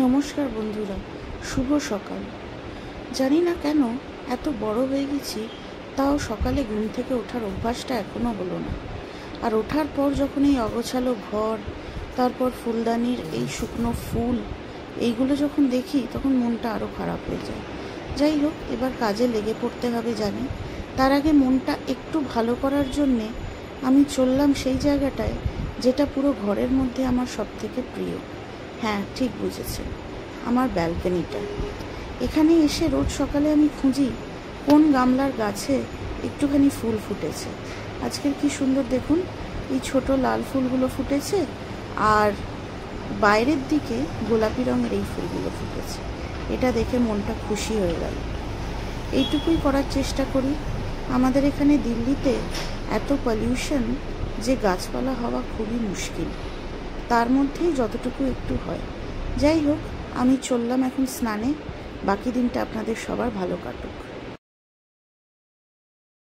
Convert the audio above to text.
নমস্কার বন্ধুরা, শুভ সকাল। জানি না কেন এত বড় হয়ে গেছি, তাও সকালে ঘুম থেকে ওঠার অভ্যাসটা এখনও হলো না। আর ওঠার পর যখন এই অগোছালো ঘর, তারপর ফুলদানির এই শুকনো ফুল, এইগুলো যখন দেখি তখন মনটা আরও খারাপ হয়ে যায়। যাই হোক, এবার কাজে লেগে পড়তে হবে জানি। তার আগে মনটা একটু ভালো করার জন্যে আমি চললাম সেই জায়গাটায় যেটা পুরো ঘরের মধ্যে আমার সব থেকে প্রিয়। হ্যাঁ, ঠিক বুঝেছেন, আমার ব্যালকনিটা। এখানে এসে রোজ সকালে আমি খুঁজি কোন গামলার গাছে একটুখানি ফুল ফুটেছে। আজকের কি সুন্দর দেখুন, এই ছোট লাল ফুলগুলো ফুটেছে, আর বাইরের দিকে গোলাপি রঙের এই ফুলগুলো ফুটেছে। এটা দেখে মনটা খুশি হয়ে গেল। এইটুকুই করার চেষ্টা করি। আমাদের এখানে দিল্লিতে এত পলিউশন যে গাছপালা হওয়া খুবই মুশকিল, তার মধ্যেই যতটুকু একটু হয়। যাই হোক, আমি চললাম এখন স্নানে। বাকি দিনটা আপনাদের সবার ভালো কাটুক।